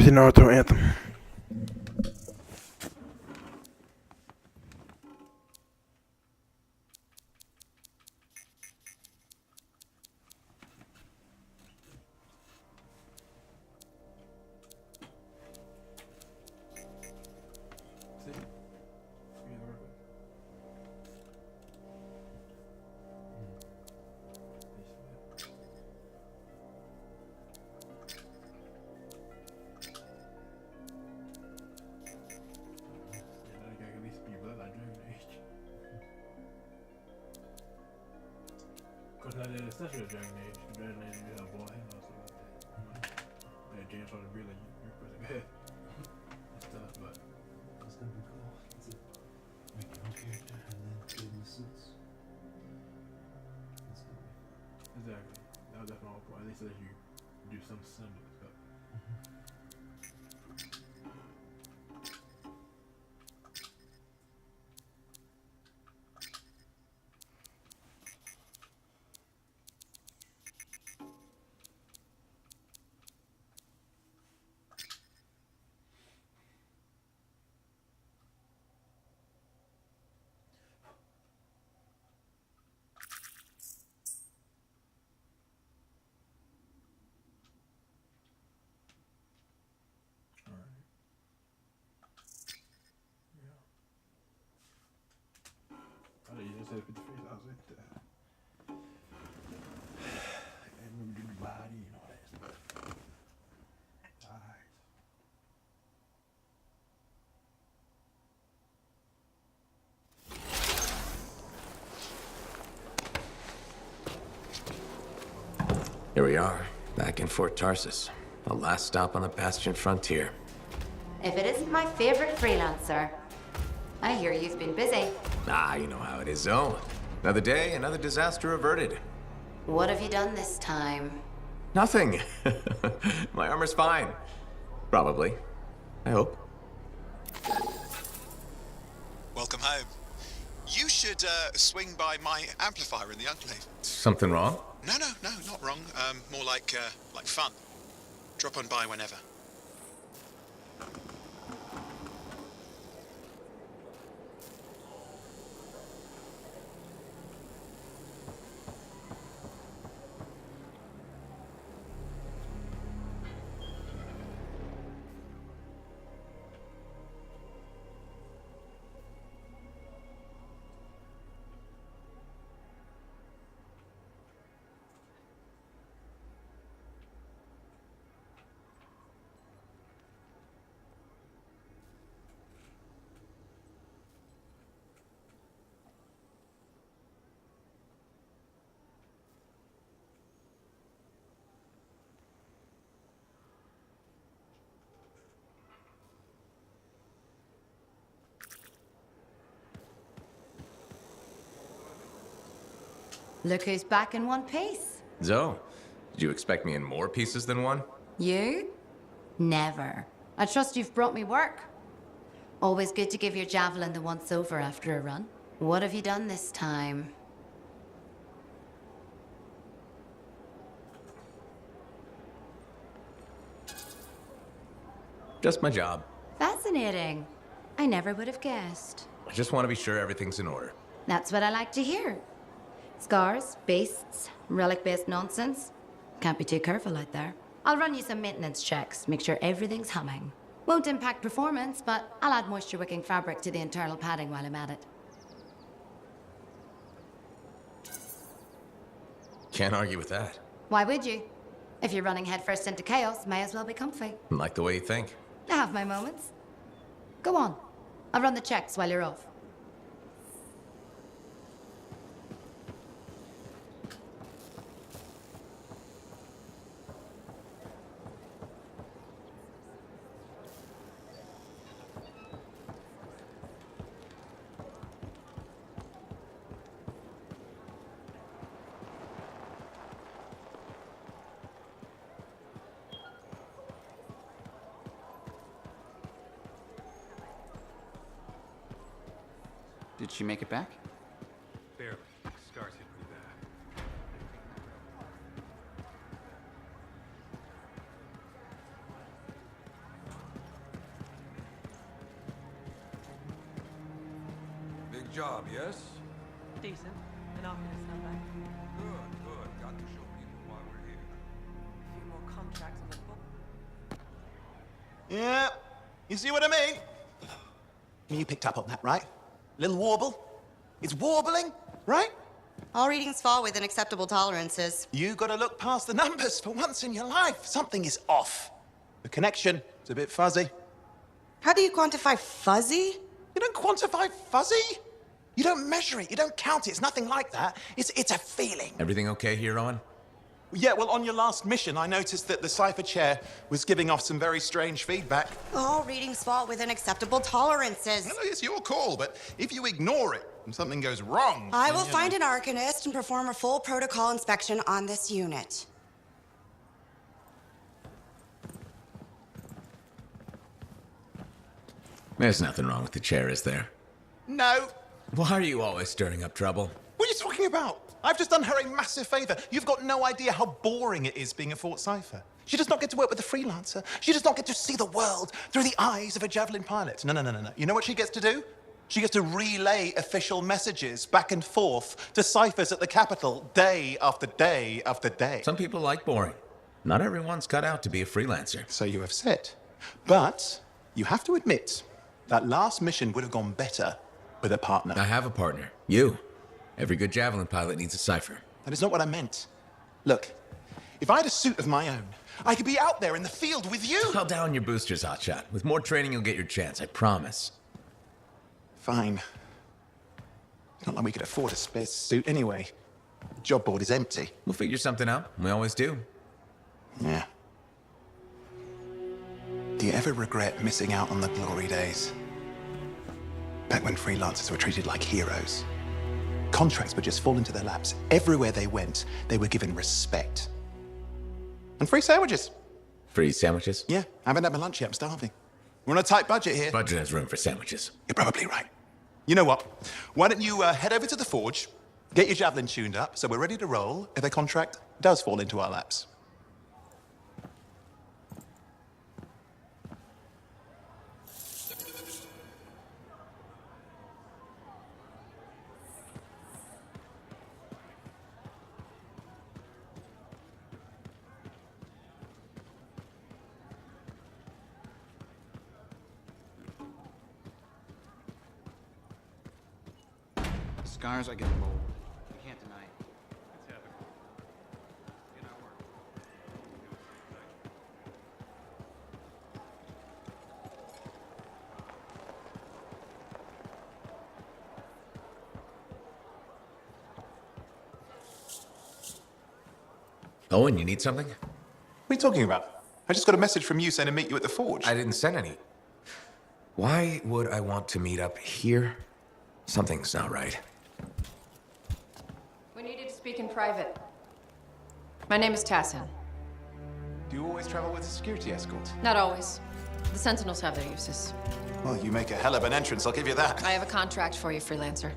CBT Naaruto Anthem. Especially a Dragon Age. Dragon Age, you have ball hand or something like that. Like James trying to be like you're pretty good and stuff, but it's gonna be cool. It's a make your own character and then give them the suits. It's gonna be fun. exactly. That was definitely my point. At least let you do some semblance of it. I know you just said 53, I was like, and we do the body and all that stuff. Alright. Here we are, back in Fort Tarsus. The last stop on the Bastion frontier. If it isn't my favorite freelancer. I hear you've been busy. Ah, you know how it is, Zoe. Another day, another disaster averted. What have you done this time? Nothing. My armor's fine. Probably. I hope. Welcome home. You should swing by my amplifier in the Enclave. Something wrong? No, not wrong. More like fun. Drop on by whenever. Look who's back in one piece. Zoe, did you expect me in more pieces than one? You? Never. I trust you've brought me work. Always good to give your javelin the once over after a run. What have you done this time? Just my job. Fascinating. I never would have guessed. I just want to be sure everything's in order. That's what I like to hear. Scars, beasts, relic-based nonsense. Can't be too careful out there. I'll run you some maintenance checks, make sure everything's humming. Won't impact performance, but I'll add moisture-wicking fabric to the internal padding while I'm at it. Can't argue with that. Why would you? If you're running headfirst into chaos, may as well be comfy. Like the way you think. I have my moments. Go on. I'll run the checks while you're off. Did she make it back? Barely. Scars hit pretty bad. job, yes? Decent. An Arcanist, not bad. Good. Got to show people why we're here. A few more contracts on the book. Yeah, you see what I mean? You picked up on that, right? Little warble? It's warbling, right? All readings fall within acceptable tolerances. You gotta look past the numbers for once in your life. Something is off. The connection is a bit fuzzy. How do you quantify fuzzy? You don't quantify fuzzy. You don't measure it. You don't count it. It's nothing like that. It's a feeling. Everything okay here, Owen? Yeah, well, on your last mission, I noticed that the cipher chair was giving off some very strange feedback. All readings fall within acceptable tolerances. No, it's your call, but if you ignore it and something goes wrong... I will find an Arcanist and perform a full protocol inspection on this unit. There's nothing wrong with the chair, is there? No. Why are you always stirring up trouble? What are you talking about? I've just done her a massive favor. You've got no idea how boring it is being a Fort Cipher. She does not get to work with a freelancer. She does not get to see the world through the eyes of a javelin pilot. No. You know what she gets to do? She gets to relay official messages back and forth to ciphers at the Capitol day after day after day. Some people like boring. Not everyone's cut out to be a freelancer. So you have said. But you have to admit, that last mission would have gone better with a partner. I have a partner. You. Every good javelin pilot needs a cipher. That is not what I meant. Look, if I had a suit of my own, I could be out there in the field with you. Call down your boosters, hotshot. With more training, you'll get your chance, I promise. Fine. It's not like we could afford a spare suit anyway. The job board is empty. We'll figure something out. We always do. Yeah. Do you ever regret missing out on the glory days? Back when freelancers were treated like heroes. Contracts would just fall into their laps. Everywhere they went, they were given respect. And free sandwiches. Free sandwiches? Yeah, I haven't had my lunch yet. I'm starving. We're on a tight budget here. Budget has room for sandwiches. You're probably right. You know what? Why don't you head over to the forge, get your javelin tuned up, so we're ready to roll if a contract does fall into our laps. Scars, I get bold. You can't deny it. It's happening. In our work. Owen, you need something? What are you talking about? I just got a message from you saying to meet you at the forge. I didn't send any. Why would I want to meet up here? Something's not right. We needed to speak in private. My name is Tassin. Do you always travel with a security escort? Not always. The Sentinels have their uses. Well, you make a hell of an entrance, I'll give you that. I have a contract for you, freelancer.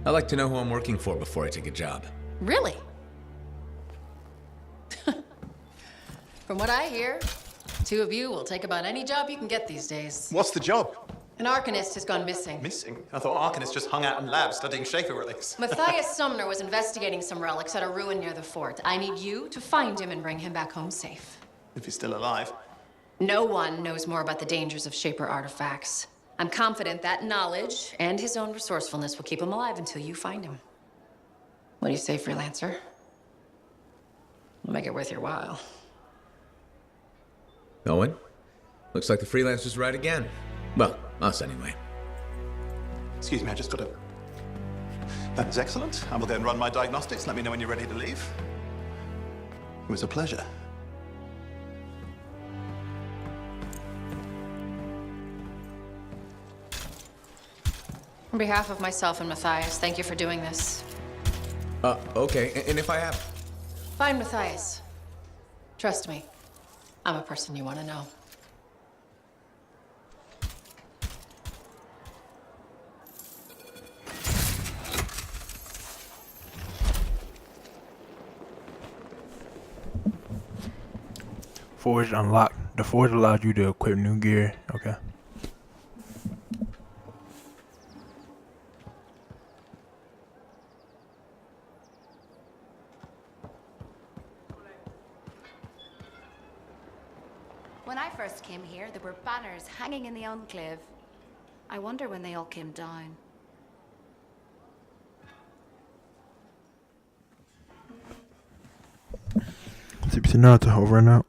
I like to know who I'm working for before I take a job. Really? From what I hear, two of you will take about any job you can get these days. What's the job? An Arcanist has gone missing. Missing? I thought Arcanists just hung out in labs studying Schaefer relics. Matthias Sumner was investigating some relics at a ruin near the fort. I need you to find him and bring him back home safe. If he's still alive. No one knows more about the dangers of Shaper artifacts. I'm confident that knowledge and his own resourcefulness will keep him alive until you find him. What do you say, freelancer? We'll make it worth your while. Owen? Looks like the freelancer's right again. Well, us anyway. Excuse me, I just got to... That is excellent. I will go and run my diagnostics. Let me know when you're ready to leave. It was a pleasure. On behalf of myself and Matthias, thank you for doing this. Okay, and if I have... Find Matthias. Trust me, I'm a person you want to know. Forge unlocked. The forge allows you to equip new gear. Okay. When I first came here, there were banners hanging in the enclave. I wonder when they all came down. CBT Naaruto over and out.